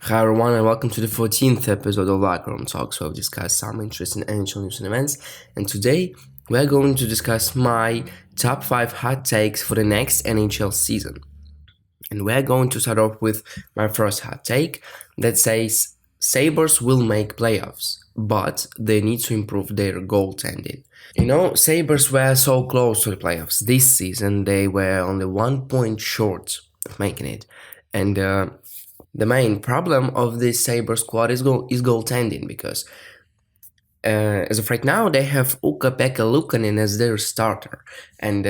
Hi everyone and welcome to the 14th episode of Locker Room Talks, where we discuss some interesting NHL news and events. And today we're going to discuss my top 5 hot takes for the next NHL season. And we're going to start off with my first hot take that says Sabres will make playoffs, but they need to improve their goaltending. Sabres were so close to the playoffs this season, they were only 1 point short of making it. And the main problem of this Sabre squad is goaltending because as of right now they have Ukko-Pekka Luukkonen as their starter, and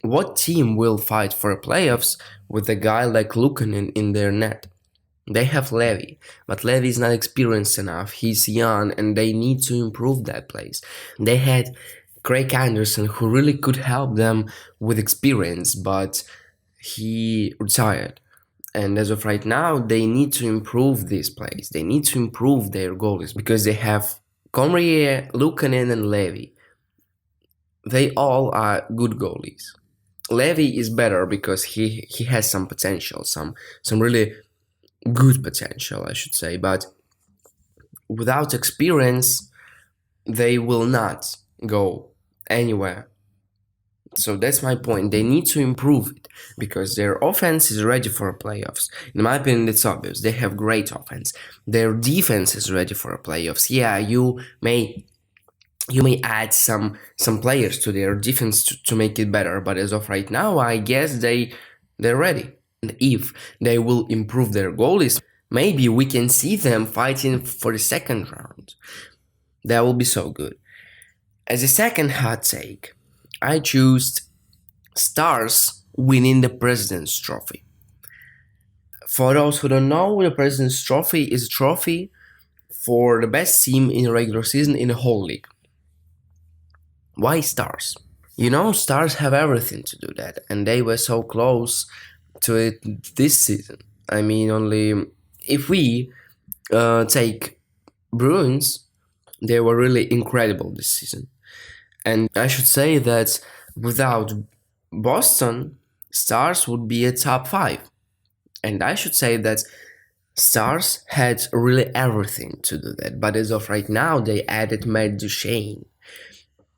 what team will fight for playoffs with a guy like Luukkonen in their net? They have Levy, but Levy is not experienced enough. He's young, and they need to improve that place. They had Craig Anderson, who really could help them with experience, but he retired. And as of right now, they need to improve this place. They need to improve their goalies because they have Comrie, Luukkonen, and Levy. They all are good goalies. Levy is better because he has some potential, some really good potential, I should say. But without experience, they will not go anywhere. So that's my point. They need to improve it because their offense is ready for playoffs. In my opinion, it's obvious. They have great offense. Their defense is ready for playoffs. Yeah, you may add some players to their defense to make it better, but as of right now, I guess they're ready. And if they will improve their goalies, maybe we can see them fighting for the second round. That will be so good. As a second hot take, I choose Stars winning the President's Trophy. For those who don't know, the President's Trophy is a trophy for the best team in the regular season in the whole league. Why Stars? Stars have everything to do that, and they were so close to it this season. I mean, only if we take Bruins, they were really incredible this season. And I should say that without Boston, Stars would be a top 5. And I should say that Stars had really everything to do that. But as of right now, they added Matt Duchene.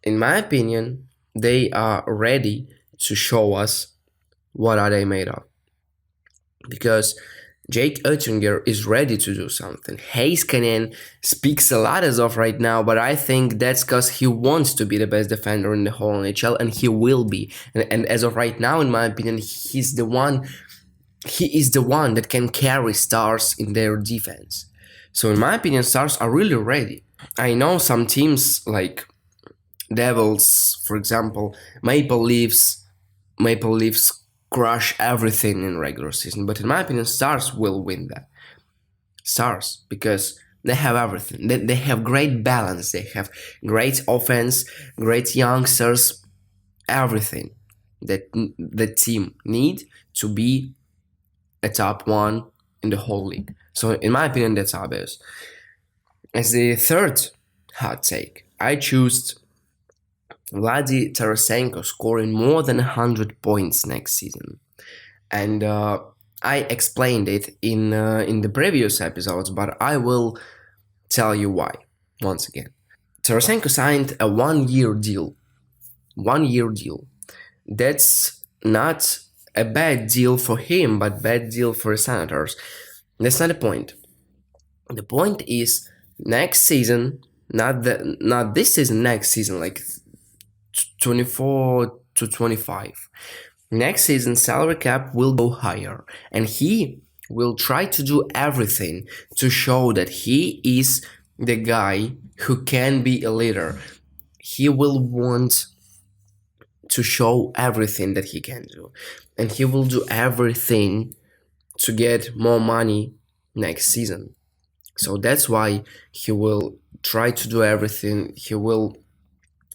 In my opinion, they are ready to show us what are they made of. Because Jake Oettinger is ready to do something. Heiskanen speaks a lot as of right now, but I think that's because he wants to be the best defender in the whole NHL, and he will be. And as of right now, in my opinion, he is the one that can carry Stars in their defense. So in my opinion, Stars are really ready. I know some teams like Devils, for example, Maple Leafs crush everything in regular season. But in my opinion, Stars will win that. Stars, because they have everything. They have great balance. They have great offense, great youngsters, everything that the team need to be a top 1 in the whole league. So in my opinion, that's obvious. As the third hot take, I choose Vladimir Tarasenko scoring more than 100 points next season. And I explained it in the previous episodes, but I will tell you why once again. Tarasenko signed a 1-year deal. 1-year deal. That's not a bad deal for him, but bad deal for the Senators. That's not the point. The point is next season, not this season, next season, like 24 to 25. Next season, salary cap will go higher, and he will try to do everything to show that he is the guy who can be a leader. He will want to show everything that he can do, and he will do everything to get more money next season. So that's why he will try to do everything. He will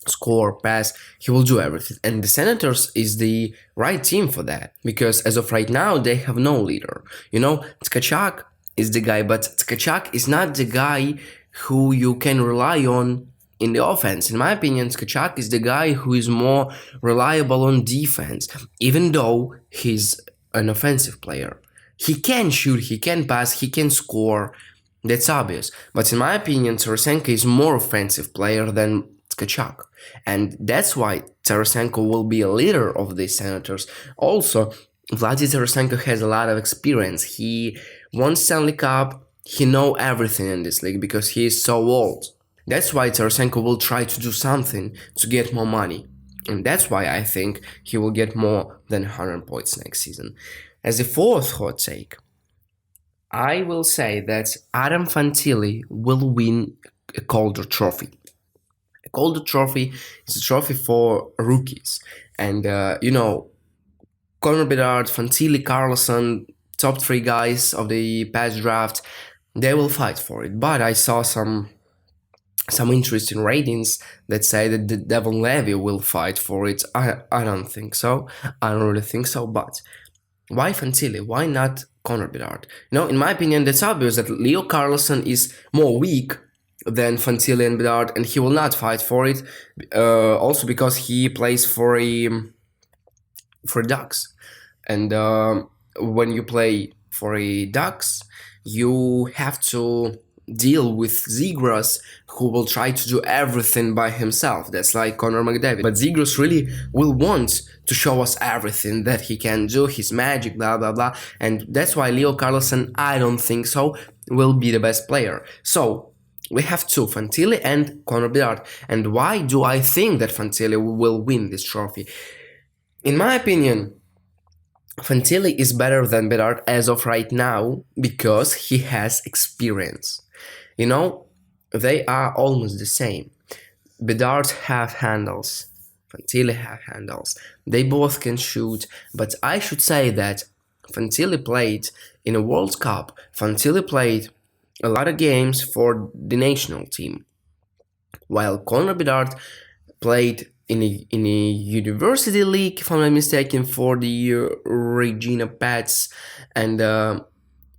score, pass, he will do everything. And the Senators is the right team for that, because as of right now, they have no leader. Discucc is the guy, but Discucc is not the guy who you can rely on in the offense. In my opinion, Discucc is the guy who is more reliable on defense, even though he's an offensive player. He can shoot, he can pass, he can score. That's obvious. But in my opinion, Tarasenko is more offensive player than Tkachuk. And that's why Tarasenko will be a leader of the Senators. Also, Vladimir Tarasenko has a lot of experience. He won Stanley Cup. He know everything in this league because he is so old. That's why Tarasenko will try to do something to get more money. And that's why I think he will get more than 100 points next season. As a fourth hot take, I will say that Adam Fantilli will win a Calder Trophy. A Calder Trophy is a trophy for rookies. And, Connor Bedard, Fantilli, Carlson, top three guys of the past draft, they will fight for it. But I saw some interesting ratings that say that the Devon Levy will fight for it. I don't think so. I don't really think so. But why Fantilli? Why not Connor Bedard? In my opinion, that's obvious that Leo Carlson is more weak than Fantilli and Bedard, and he will not fight for it. Also because he plays for Ducks, and when you play for a Ducks, you have to deal with Zegras, who will try to do everything by himself. That's like Connor McDavid. But Zegras really will want to show us everything that he can do, his magic, blah, blah, blah. And that's why Leo Carlson, I don't think so, will be the best player. So we have two, Fantilli and Connor Bedard. And why do I think that Fantilli will win this trophy? In my opinion, Fantilli is better than Bedard as of right now because he has experience. They are almost the same. Bedard have handles, Fantilli have handles. They both can shoot, but I should say that Fantilli played in a World Cup. Fantilli played a lot of games for the national team, while Connor Bedard played in a university league, if I'm not mistaken, for the Regina Pats, and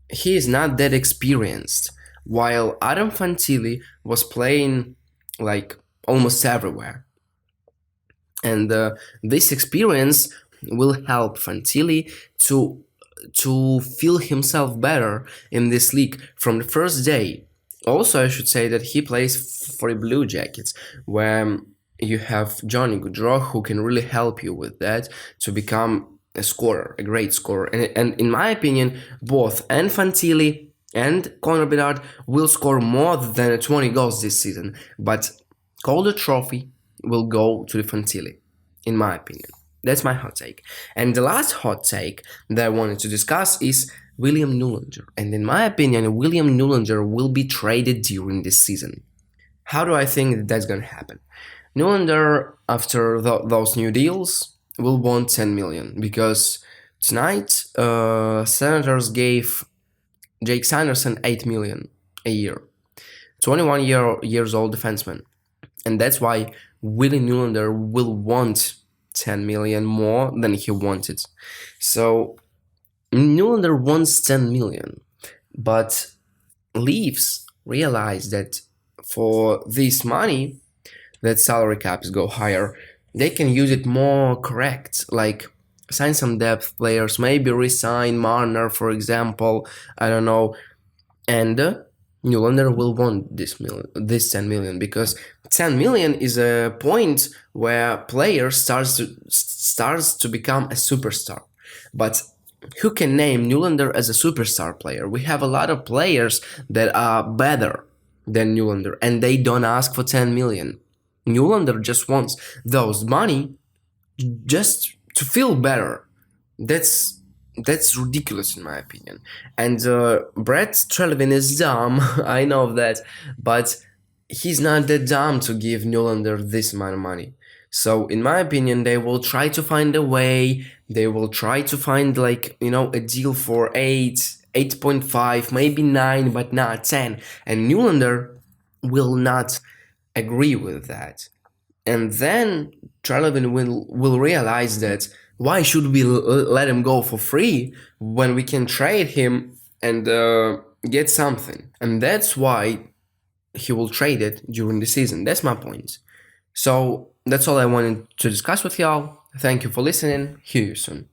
he is not that experienced. While Adam Fantilli was playing like almost everywhere, and this experience will help Fantilli to feel himself better in this league from the first day. Also, I should say that he plays for the Blue Jackets, where you have Johnny Gaudreau, who can really help you with that to become a scorer, a great scorer. And in my opinion, both and Fantilli and Connor Bedard will score more than 20 goals this season. But Calder Trophy will go to the Fantilli, in my opinion. That's my hot take. And the last hot take that I wanted to discuss is William Nylander. And in my opinion, William Nylander will be traded during this season. How do I think that that's going to happen? Nylander, after those new deals, will want 10 million because tonight Senators gave Jake Sanderson 8 million a year. 21 years old defenseman. And that's why Willie Nylander will want 10 million more than he wanted. So Nylander wants 10 million. But Leafs realize that for this money, that salary caps go higher, they can use it more correct, like sign some depth players, maybe resign Marner, for example, I don't know, and Nylander will want this 10 million, because 10 million is a point where player starts to become a superstar. But who can name Nylander as a superstar player? We have a lot of players that are better than Nylander, and they don't ask for 10 million. Nylander just wants those money just to feel better. That's ridiculous in my opinion. And Brett Treliving is dumb, I know that, but he's not that dumb to give Nylander this amount of money. So in my opinion, they will try to find a way. They will try to find a deal for 8.5, maybe 9, but not 10. And Nylander will not agree with that. And then Treliving will realize that why should we let him go for free when we can trade him and get something? And that's why he will trade it during the season. That's my point. So that's all I wanted to discuss with y'all. Thank you for listening. Hear you soon.